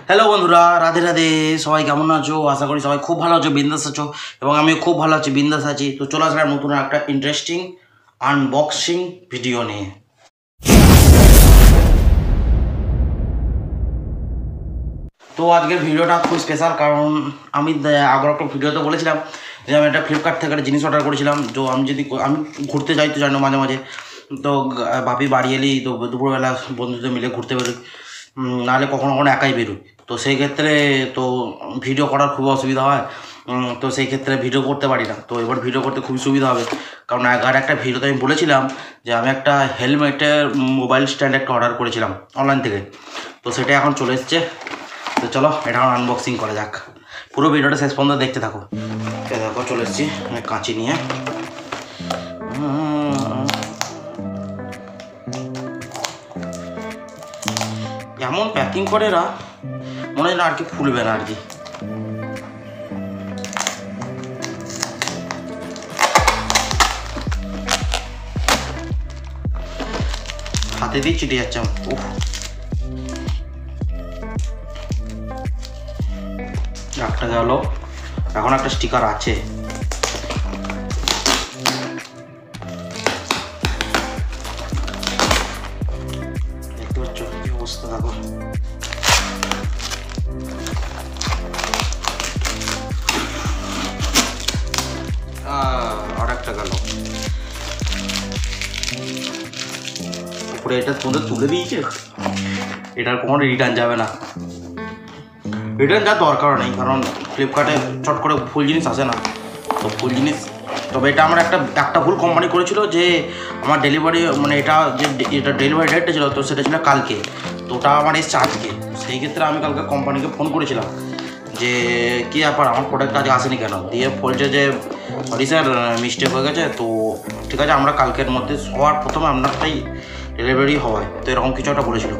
Hello বন্ধুরা, রাধে রাধে। সবাই কেমন আছো? আশা করি সবাই খুব ভালো আছো, বিন্দাস আছো, এবং আমিও খুব ভালো আছি, বিন্দাস আছি। তো চলে আসলাম নতুন একটা ইন্টারেস্টিং আনবক্সিং ভিডিও নিয়ে। তো আজকের ভিডিওটা খুব স্পেশাল, কারণ আমি আগের একটা ভিডিওতে বলেছিলাম যে আমি একটা ফ্লিপকার্ট থেকে একটা জিনিস অর্ডার করেছিলাম। তো আমি ঘুরতে যাই তো জানো মাঝে মাঝে, তো বাপি বাড়ি এলেই তো দুপুরবেলা বন্ধুদের মিলে ঘুরতে বেরোই, নাহলে কখনো কখনো একাই বেরোই। তো সেই ক্ষেত্রে তো ভিডিও করার খুব অসুবিধা হয়, তো সেই ক্ষেত্রে ভিডিও করতে পারি না। তো এবার ভিডিও করতে খুবই সুবিধা হবে, কারণ আর একটা ভিডিওতে আমি বলেছিলাম যে আমি একটা হেলমেটের মোবাইল স্ট্যান্ড একটা অর্ডার করেছিলাম অনলাইন থেকে। তো সেটা এখন চলে এসছে। তো চলো এটা এখন আনবক্সিং করা যাক। পুরো ভিডিওটা শেষ পর্যন্ত দেখতে থাকো। দেখো চলে এসেছি কাঁচি নিয়ে। এমন প্যাকিং করে এরা, মনে হয় না আর কি খুলবে না আর কি। হাতে দিয়ে চিটে যাচ্ছে। উফ, একটা গেল, এখন একটা স্টিকার আছে। দেখতে পাচ্ছ কি অবস্থা, দেখো আর একটা গেল উপরে। এটা তোমাদের তুলে দিয়েছে, এটার কোনো রিটার্ন যাবে না। রিটার্ন যাওয়ার দরকার নেই, কারণ ফ্লিপকার্টে চট করে ফুল জিনিস আসে না। তো ফুল জিনিস, তবে এটা আমার একটা ভুল কোম্পানি করেছিল যে আমার ডেলিভারি মানে এটা ডেলিভারি ডেটটা ছিল, তো সেটা ছিল কালকে, তো ওটা আমার এসছে আজকে। সেই ক্ষেত্রে আমি কালকে কোম্পানিকে ফোন করেছিলাম যে কী ব্যাপার, আমার প্রোডাক্ট আজ আসেনি কেন। দিয়ে বলছে যে সরি স্যার, মিস্টেক হয়ে গেছে। তো ঠিক আছে, আমরা কালকের মধ্যে সবার প্রথমে আপনারটাই ডেলিভারি হয়, তো এরকম কিছু একটা বলেছিল।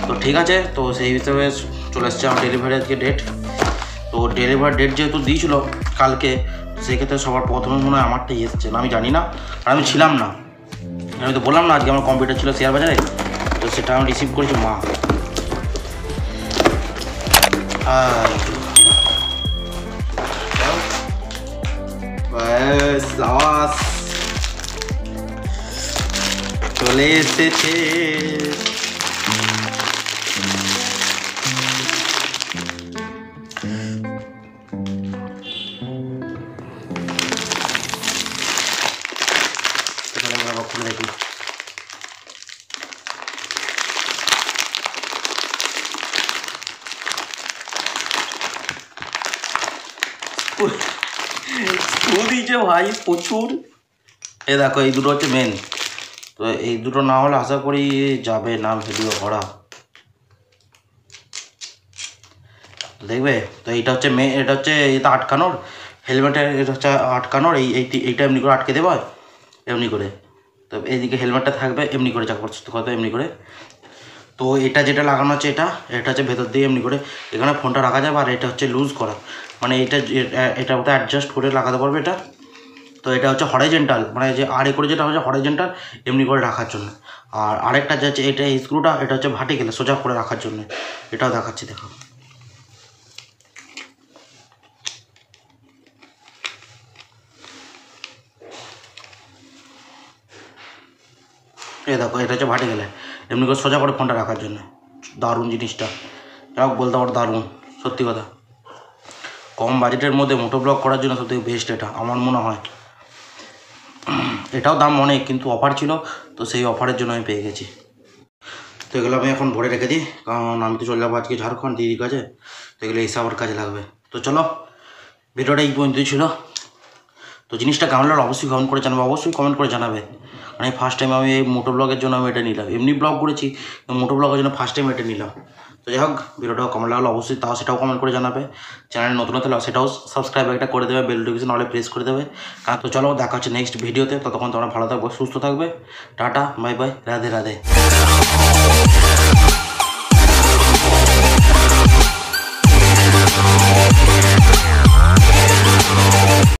তো ঠিক আছে, তো সেই হিসেবে চলে এসছে আমার ডেলিভারি আজকে ডেট। তো ডেলিভারি ডেট যেহেতু দিয়েছিল কালকে, সেই ক্ষেত্রে সবার প্রথমে মনে হয় আমারটাই এসছে না, আমি জানি না, আর আমি ছিলাম না। আমি তো বললাম না আজকে আমার কম্পিউটার ছিল শেয়ার বাজারে, তো সেটা আমি রিসিভ করেছি মা। চলে এসেছে। খুলে দেখি। দিয়েছে ভাই প্রচুর। এ দেখো এই দুটো হচ্ছে মেন, তো এই দুটো না হলে আশা করি যাবে না ভিডিও করা। দেখবে তো এইটা হচ্ছে এটা হচ্ছে এটা আটকানোর, হেলমেটের এটা হচ্ছে আটকানোর। এইটা এমনি করে আটকে দেওয়া এমনি করে। তো এইদিকে হেলমেটটা থাকবে এমনি করে, যা করতে কথা এমনি করে। তো এটা যেটা লাগানো আছে এটা হচ্ছে ভেতর দিয়ে এমনি করে এখানে ফোনটা রাখা যাবে। আর এটা হচ্ছে লুজ করা, মানে এটা ওটা অ্যাডজাস্ট করে লাগাতে পারবে এটা। তো এটা হচ্ছে হরাইজেন্টাল, মানে যে আড়ে করে যেটা হচ্ছে হরাইজেন্টাল এমনি করে রাখার জন্য। আর আরেকটা যাচ্ছে এটা এই স্ক্রুটা, এটা হচ্ছে ভার্টিক্যাল সোজা করে রাখার জন্য। এটাও দেখাচ্ছি, দেখো। দেখো এটা হচ্ছে ভার্টিক্যাল, এমনি করে সোজা করে ফোনটা রাখার জন্য। দারুণ জিনিসটা, যাও বলতে পারো দারুণ, সত্যি কথা। কম বাজেটের মধ্যে মোটো ব্লগ করার জন্য সবথেকে বেস্ট এটা আমার মনে হয়। এটাও দাম অনেক, কিন্তু অফার ছিল, তো সেই অফারের জন্য আমি পেয়ে গেছি। তো এগুলো আমি এখন ভরে রেখে দিই, কারণ আমি তো চলে যাবো আজকে ঝাড়খণ্ড দিদির কাছে, তো এগুলো এই সবার কাজে লাগবে। তো চলো, ভিডিওটা এই পর্যন্তই ছিল। তো জিনিসটা কেমন লাগলো অবশ্যই কমেন্ট করে জানাবে। মানে ফার্স্ট টাইম আমি এই মোটো ব্লগের জন্য আমি এটা নিলাম, এমনি ব্লগ করেছি, মোটো ব্লগের জন্য ফার্স্ট টাইম এটা নিলাম। তো যাই হোক, ভিডিওটা কেমন লাগলো অবশ্যই সেটাও কমেন্ট করে জানাবে। চ্যানেলে নতুন হলে সেটাও সাবস্ক্রাইব একটা করে দেবে, বেল নোটিফিকেশন নাহলে প্রেস করে দেবে। তো চলো দেখা হচ্ছে নেক্সট ভিডিওতে, ততক্ষণ তোমরা ভালো থাকবে, সুস্থ থাকবে। Tata, bye bye, Radhe Radhe.